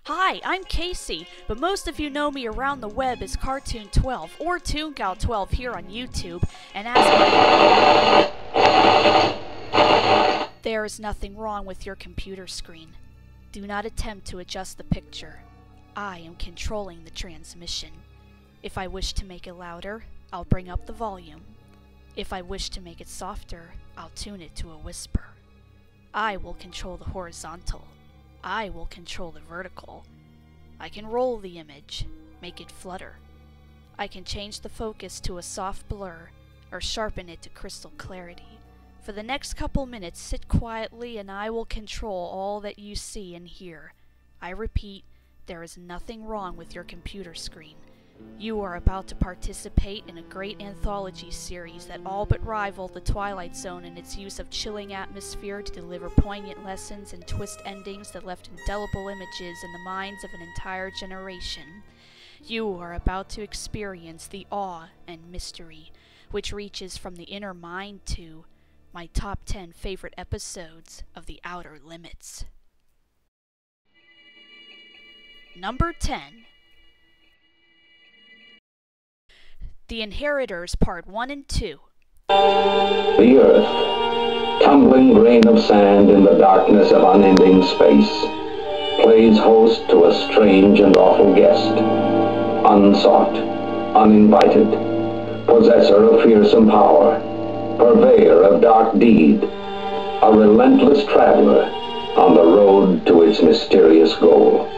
Hi, I'm Casey, but most of you know me around the web as Cartoon 12 or Toongal 12 here on YouTube, and there is nothing wrong with your computer screen. Do not attempt to adjust the picture. I am controlling the transmission. If I wish to make it louder, I'll bring up the volume. If I wish to make it softer, I'll tune it to a whisper. I will control the horizontal. I will control the vertical. I can roll the image, make it flutter. I can change the focus to a soft blur, or sharpen it to crystal clarity. For the next couple minutes, sit quietly and I will control all that you see and hear. I repeat, there is nothing wrong with your computer screen. You are about to participate in a great anthology series that all but rivaled the Twilight Zone in its use of chilling atmosphere to deliver poignant lessons and twist endings that left indelible images in the minds of an entire generation. You are about to experience the awe and mystery, which reaches from the inner mind to my top 10 favorite episodes of The Outer Limits. Number 10. The Inheritors Part 1 and 2. The Earth, tumbling grain of sand in the darkness of unending space, plays host to a strange and awful guest, unsought, uninvited, possessor of fearsome power, purveyor of dark deed, a relentless traveler on the road to its mysterious goal.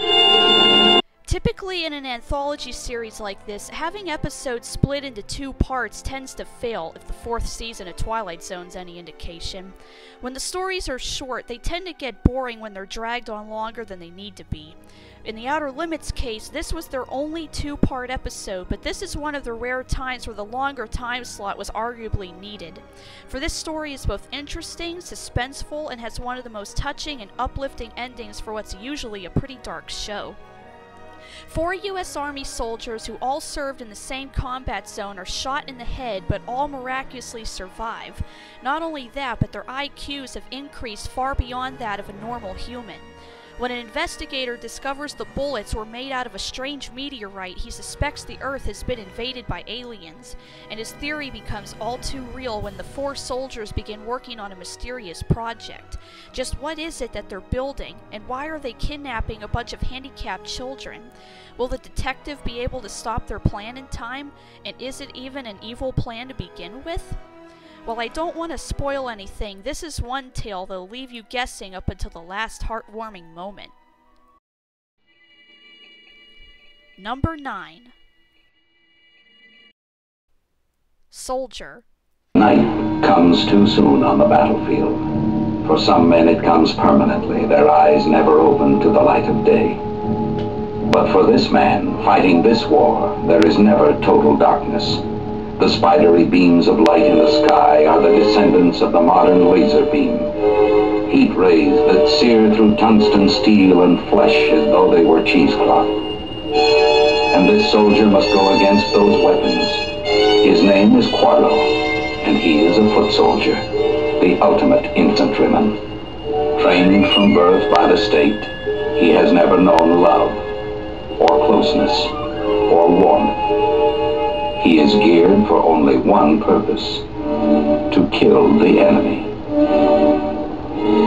Typically in an anthology series like this, having episodes split into two parts tends to fail if the fourth season of Twilight Zone's any indication. When the stories are short, they tend to get boring when they're dragged on longer than they need to be. In the Outer Limits case, this was their only two-part episode, but this is one of the rare times where the longer time slot was arguably needed. For this story is both interesting, suspenseful, and has one of the most touching and uplifting endings for what's usually a pretty dark show. 4 U.S. Army soldiers who all served in the same combat zone are shot in the head but all miraculously survive. Not only that, but their IQs have increased far beyond that of a normal human. When an investigator discovers the bullets were made out of a strange meteorite, he suspects the Earth has been invaded by aliens, and his theory becomes all too real when the 4 soldiers begin working on a mysterious project. Just what is it that they're building, and why are they kidnapping a bunch of handicapped children? Will the detective be able to stop their plan in time, and is it even an evil plan to begin with? While I don't want to spoil anything, this is one tale that'll leave you guessing up until the last heartwarming moment. Number 9. Soldier. Night comes too soon on the battlefield. For some men it comes permanently, their eyes never open to the light of day. But for this man, fighting this war, there is never total darkness. The spidery beams of light in the sky are the descendants of the modern laser beam. Heat rays that sear through tungsten steel and flesh as though they were cheesecloth. And this soldier must go against those weapons. His name is Quarlo, and he is a foot soldier, the ultimate infantryman. Trained from birth by the state, he has never known love, or closeness, or warmth. He is geared for only one purpose, to kill the enemy.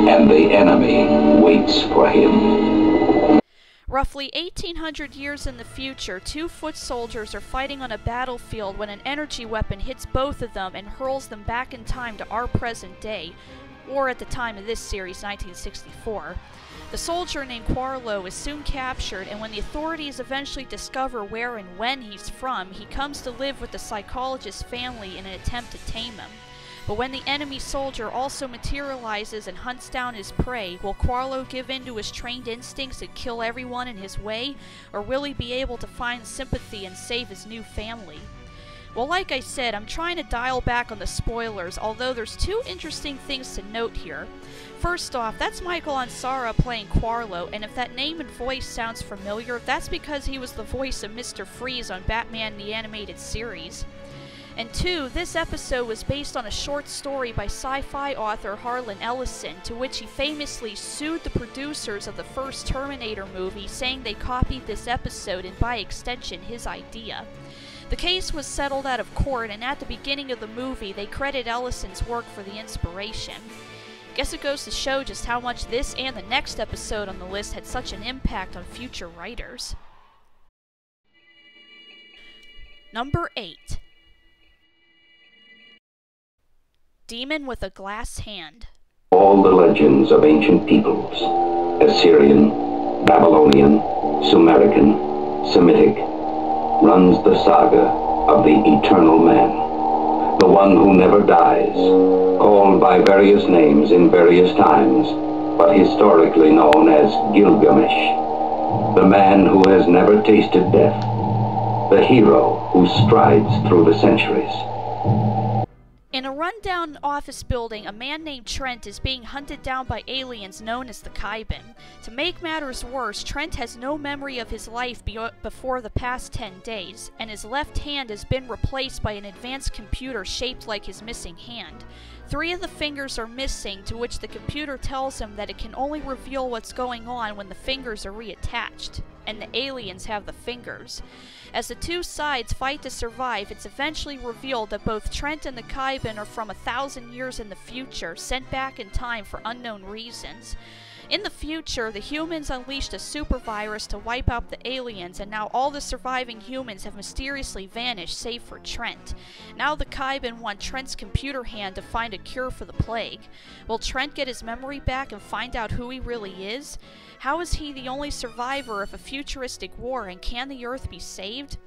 And the enemy waits for him. Roughly 1800 years in the future, 2 foot soldiers are fighting on a battlefield when an energy weapon hits both of them and hurls them back in time to our present day, or at the time of this series, 1964. The soldier named Quarlo is soon captured, and when the authorities eventually discover where and when he's from, he comes to live with the psychologist's family in an attempt to tame him. But when the enemy soldier also materializes and hunts down his prey, will Quarlo give in to his trained instincts and kill everyone in his way, or will he be able to find sympathy and save his new family? Well, like I said, I'm trying to dial back on the spoilers, although there's 2 interesting things to note here. First off, that's Michael Ansara playing Quarlo, and if that name and voice sounds familiar, that's because he was the voice of Mr. Freeze on Batman the Animated Series. And 2, this episode was based on a short story by sci-fi author Harlan Ellison, to which he famously sued the producers of the first Terminator movie, saying they copied this episode and by extension his idea. The case was settled out of court, and at the beginning of the movie they credit Ellison's work for the inspiration. Guess it goes to show just how much this and the next episode on the list had such an impact on future writers. Number 8. Demon with a Glass Hand. All the legends of ancient peoples, Assyrian, Babylonian, Sumerican, Semitic, runs the saga of the eternal man, the one who never dies, called by various names in various times, but historically known as Gilgamesh, the man who has never tasted death, the hero who strides through the centuries. In a rundown office building, a man named Trent is being hunted down by aliens known as the Kybin. To make matters worse, Trent has no memory of his life before the past 10 days, and his left hand has been replaced by an advanced computer shaped like his missing hand. 3 of the fingers are missing, to which the computer tells him that it can only reveal what's going on when the fingers are reattached, and the aliens have the fingers. As the 2 sides fight to survive, it's eventually revealed that both Trent and the Kybin are from 1,000 years in the future, sent back in time for unknown reasons. In the future, the humans unleashed a super virus to wipe out the aliens, and now all the surviving humans have mysteriously vanished save for Trent. Now the Kybin want Trent's computer hand to find a cure for the plague. Will Trent get his memory back and find out who he really is? How is he the only survivor of a futuristic war, and can the Earth be saved?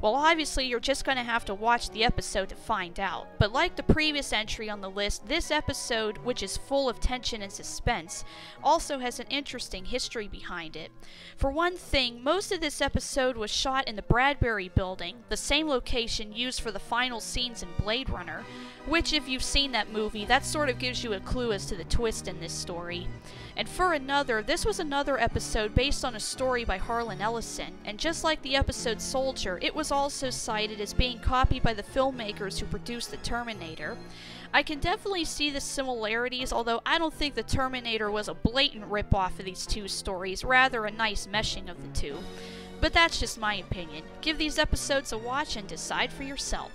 Well, obviously you're just going to have to watch the episode to find out, but like the previous entry on the list, this episode, which is full of tension and suspense, also has an interesting history behind it. For one thing, most of this episode was shot in the Bradbury Building, the same location used for the final scenes in Blade Runner, which, if you've seen that movie, that sort of gives you a clue as to the twist in this story. And for another, this was another episode based on a story by Harlan Ellison, and just like the episode Soldier, it was also cited as being copied by the filmmakers who produced The Terminator. I can definitely see the similarities, although I don't think The Terminator was a blatant rip-off of these 2 stories, rather a nice meshing of the 2. But that's just my opinion. Give these episodes a watch and decide for yourself.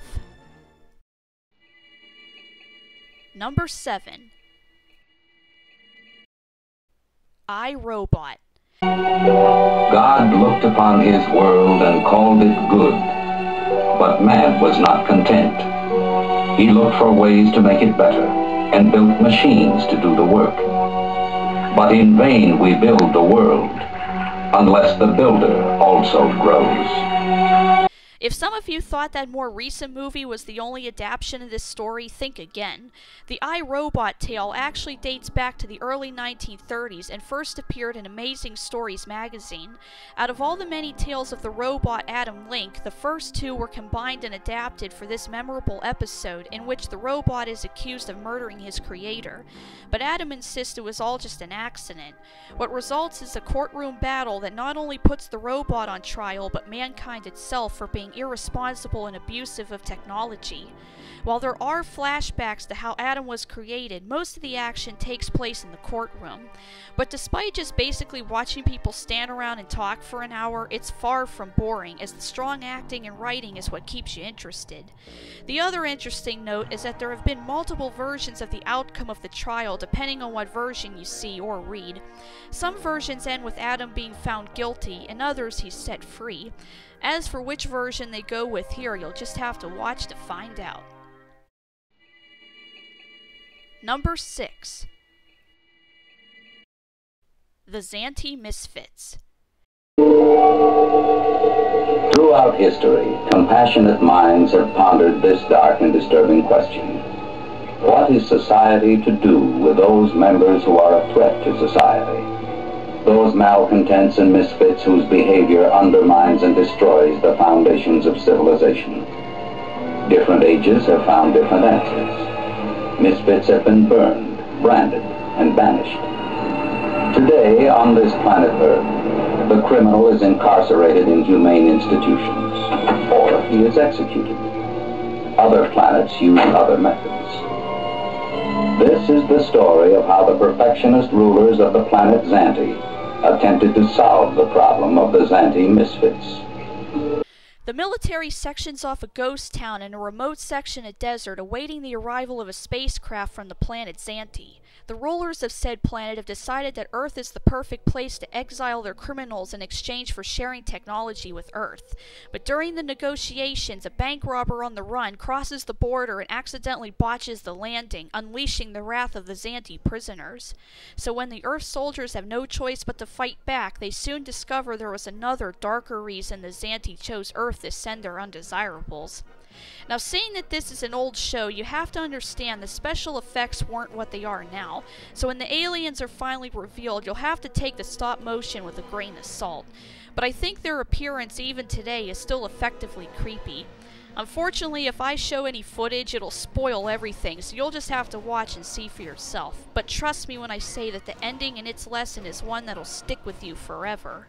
Number 7. I, Robot. God looked upon his world and called it good, but man was not content. He looked for ways to make it better and built machines to do the work. But in vain we build the world, unless the builder also grows. If some of you thought that more recent movie was the only adaptation of this story, think again. The I, Robot tale actually dates back to the early 1930s and first appeared in Amazing Stories magazine. Out of all the many tales of the robot Adam Link, the first 2 were combined and adapted for this memorable episode, in which the robot is accused of murdering his creator. But Adam insists it was all just an accident. What results is a courtroom battle that not only puts the robot on trial, but mankind itself for being irresponsible and abusive of technology. While there are flashbacks to how Adam was created, most of the action takes place in the courtroom. But despite just basically watching people stand around and talk for an hour, it's far from boring, as the strong acting and writing is what keeps you interested. The other interesting note is that there have been multiple versions of the outcome of the trial, depending on what version you see or read. Some versions end with Adam being found guilty, and others he's set free. As for which version they go with here, you'll just have to watch to find out. Number 6. The Xanti Misfits. Throughout history, compassionate minds have pondered this dark and disturbing question. What is society to do with those members who are a threat to society? Those malcontents and misfits whose behavior undermines and destroys the foundations of civilization. Different ages have found different answers. Misfits have been burned, branded, and banished. Today, on this planet Earth, the criminal is incarcerated in humane institutions, or he is executed. Other planets use other methods. This is the story of how the perfectionist rulers of the planet Xanthi attempted to solve the problem of the Xanthi misfits. The military sections off a ghost town in a remote section of desert awaiting the arrival of a spacecraft from the planet Xanthi. The rulers of said planet have decided that Earth is the perfect place to exile their criminals in exchange for sharing technology with Earth. But during the negotiations, a bank robber on the run crosses the border and accidentally botches the landing, unleashing the wrath of the Xanthi prisoners. So when the Earth soldiers have no choice but to fight back, they soon discover there was another, darker reason the Xanthi chose Earth to send their undesirables. Now, seeing that this is an old show, you have to understand the special effects weren't what they are now, so when the aliens are finally revealed, you'll have to take the stop motion with a grain of salt. But I think their appearance even today is still effectively creepy. Unfortunately, if I show any footage, it'll spoil everything, so you'll just have to watch and see for yourself. But trust me when I say that the ending and its lesson is one that'll stick with you forever.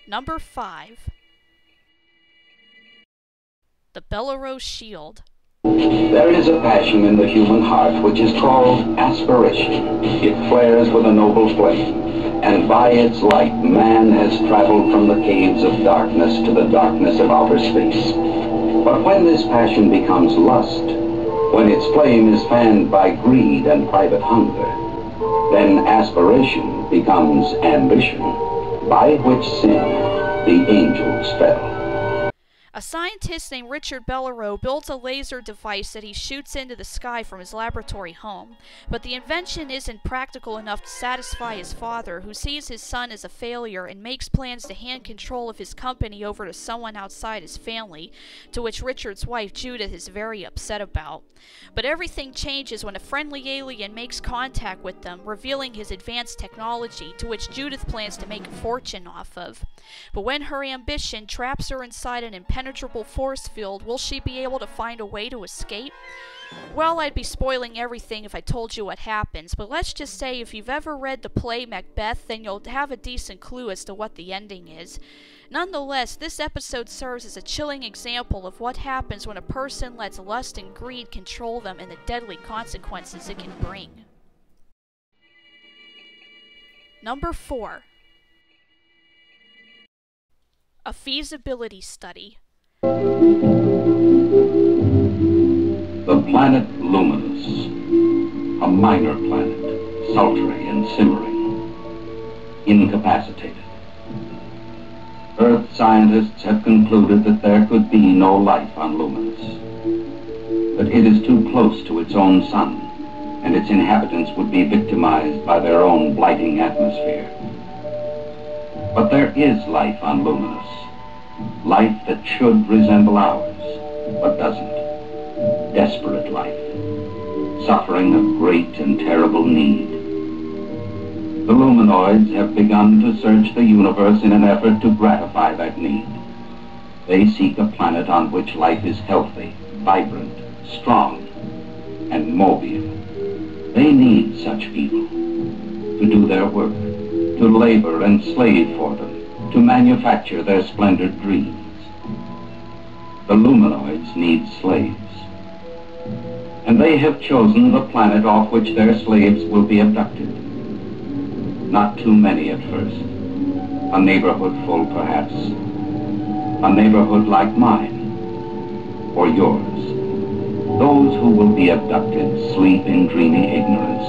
Number 5. The Bellerose Shield. There is a passion in the human heart which is called aspiration. It flares with a noble flame, and by its light man has traveled from the caves of darkness to the darkness of outer space. But when this passion becomes lust, when its flame is fanned by greed and private hunger, then aspiration becomes ambition, by which sin the angels fell. A scientist named Richard Bellerose builds a laser device that he shoots into the sky from his laboratory home, but the invention isn't practical enough to satisfy his father, who sees his son as a failure and makes plans to hand control of his company over to someone outside his family, to which Richard's wife Judith is very upset about. But everything changes when a friendly alien makes contact with them, revealing his advanced technology, to which Judith plans to make a fortune off of. But when her ambition traps her inside an impenetrable force field, will she be able to find a way to escape? Well, I'd be spoiling everything if I told you what happens, but let's just say if you've ever read the play Macbeth, then you'll have a decent clue as to what the ending is. Nonetheless, this episode serves as a chilling example of what happens when a person lets lust and greed control them and the deadly consequences it can bring. Number 4. A feasibility study. The planet Luminous, a minor planet, sultry and simmering, incapacitated. Earth scientists have concluded that there could be no life on Luminous, that it is too close to its own sun, and its inhabitants would be victimized by their own blighting atmosphere. But there is life on Luminous, life that should resemble ours, but doesn't. Desperate life, suffering a great and terrible need. The luminoids have begun to search the universe in an effort to gratify that need. They seek a planet on which life is healthy, vibrant, strong, and mobile. They need such people to do their work, to labor and slave for them, to manufacture their splendid dreams. The luminoids need slaves. And they have chosen the planet off which their slaves will be abducted. Not too many at first. A neighborhood full, perhaps. A neighborhood like mine, or yours. Those who will be abducted sleep in dreamy ignorance,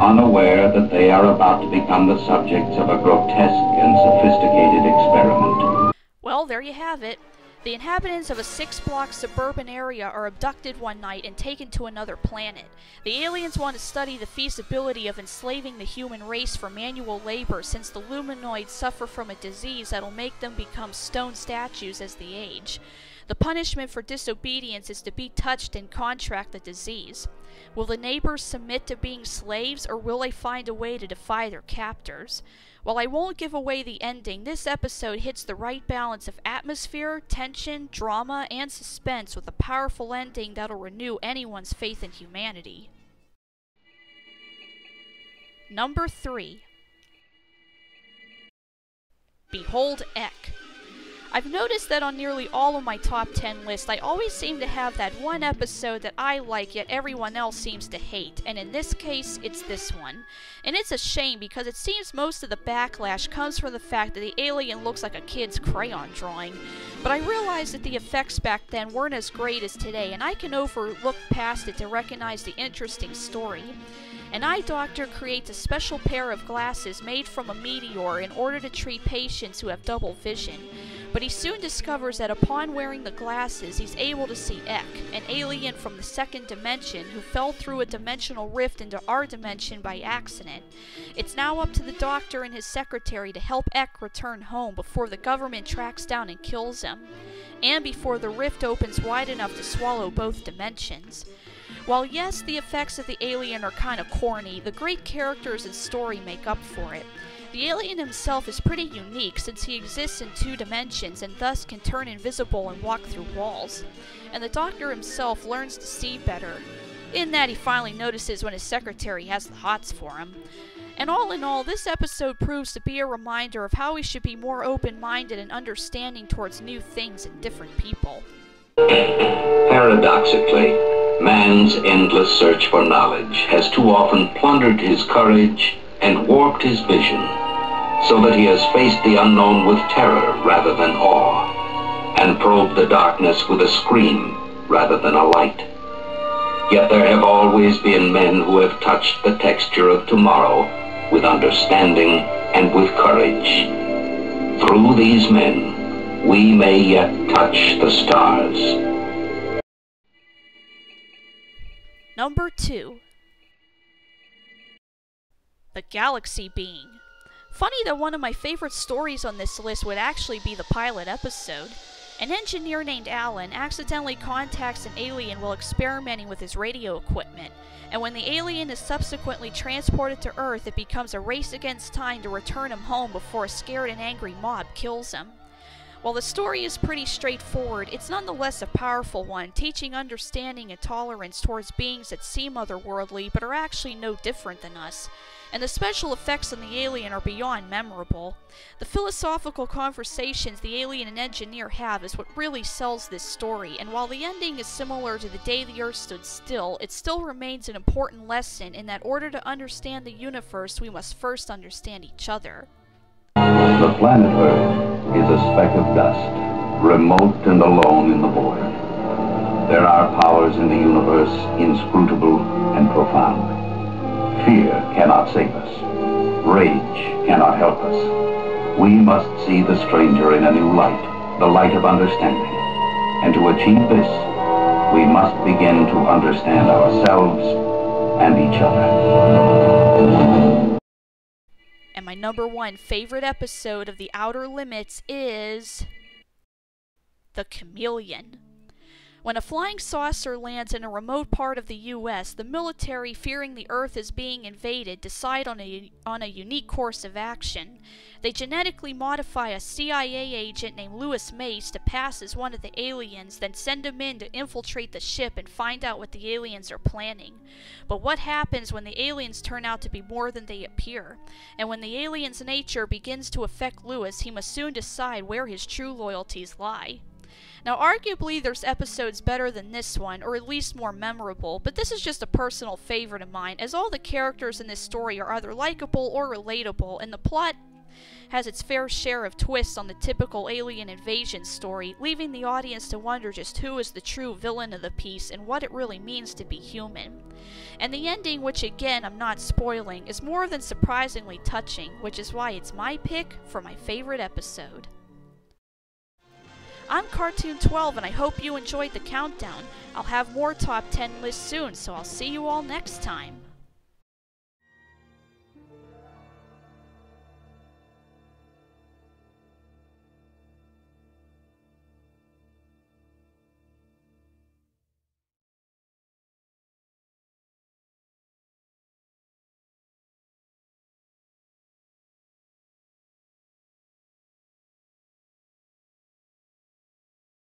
unaware that they are about to become the subjects of a grotesque and sophisticated experiment. Well, there you have it. The inhabitants of a 6-block suburban area are abducted one night and taken to another planet. The aliens want to study the feasibility of enslaving the human race for manual labor, since the luminoids suffer from a disease that'll make them become stone statues as they age. The punishment for disobedience is to be touched and contract the disease. Will the neighbors submit to being slaves, or will they find a way to defy their captors? While I won't give away the ending, this episode hits the right balance of atmosphere, tension, drama, and suspense with a powerful ending that'll renew anyone's faith in humanity. Number 3. Behold Ek. I've noticed that on nearly all of my top 10 lists, I always seem to have that one episode that I like yet everyone else seems to hate, and in this case, it's this one. And it's a shame because it seems most of the backlash comes from the fact that the alien looks like a kid's crayon drawing. But I realized that the effects back then weren't as great as today, and I can overlook past it to recognize the interesting story. An eye doctor creates a special pair of glasses made from a meteor in order to treat patients who have double vision. But he soon discovers that upon wearing the glasses, he's able to see Ek, an alien from the second dimension who fell through a dimensional rift into our dimension by accident. It's now up to the doctor and his secretary to help Ek return home before the government tracks down and kills him, and before the rift opens wide enough to swallow both dimensions. While yes, the effects of the alien are kinda corny, the great characters and story make up for it. The alien himself is pretty unique since he exists in 2 dimensions and thus can turn invisible and walk through walls. And the doctor himself learns to see better, in that he finally notices when his secretary has the hots for him. And all in all, this episode proves to be a reminder of how we should be more open-minded and understanding towards new things and different people. Paradoxically, man's endless search for knowledge has too often plundered his courage and warped his vision, so that he has faced the unknown with terror rather than awe, and probed the darkness with a scream rather than a light. Yet there have always been men who have touched the texture of tomorrow with understanding and with courage. Through these men, we may yet touch the stars. Number 2. The Galaxy Being. Funny that one of my favorite stories on this list would actually be the pilot episode. An engineer named Alan accidentally contacts an alien while experimenting with his radio equipment, and when the alien is subsequently transported to Earth, it becomes a race against time to return him home before a scared and angry mob kills him. While the story is pretty straightforward, it's nonetheless a powerful one, teaching understanding and tolerance towards beings that seem otherworldly but are actually no different than us. And the special effects on the alien are beyond memorable. The philosophical conversations the alien and engineer have is what really sells this story, and while the ending is similar to The Day the Earth Stood Still, it still remains an important lesson in that in order to understand the universe, we must first understand each other. The planet Earth is a speck of dust, remote and alone in the void. There are powers in the universe inscrutable and profound. Fear cannot save us. Rage cannot help us. We must see the stranger in a new light, the light of understanding. And to achieve this, we must begin to understand ourselves and each other. And my number 1 favorite episode of The Outer Limits is The Chameleon. When a flying saucer lands in a remote part of the US, the military, fearing the Earth is being invaded, decide on a unique course of action. They genetically modify a CIA agent named Louis Mace to pass as one of the aliens, then send him in to infiltrate the ship and find out what the aliens are planning. But what happens when the aliens turn out to be more than they appear? And when the alien's nature begins to affect Louis, he must soon decide where his true loyalties lie. Now, arguably, there's episodes better than this one, or at least more memorable, but this is just a personal favorite of mine, as all the characters in this story are either likable or relatable, and the plot has its fair share of twists on the typical alien invasion story, leaving the audience to wonder just who is the true villain of the piece and what it really means to be human. And the ending, which again I'm not spoiling, is more than surprisingly touching, which is why it's my pick for my favorite episode. I'm Cartoon12 and I hope you enjoyed the countdown. I'll have more top 10 lists soon, so I'll see you all next time.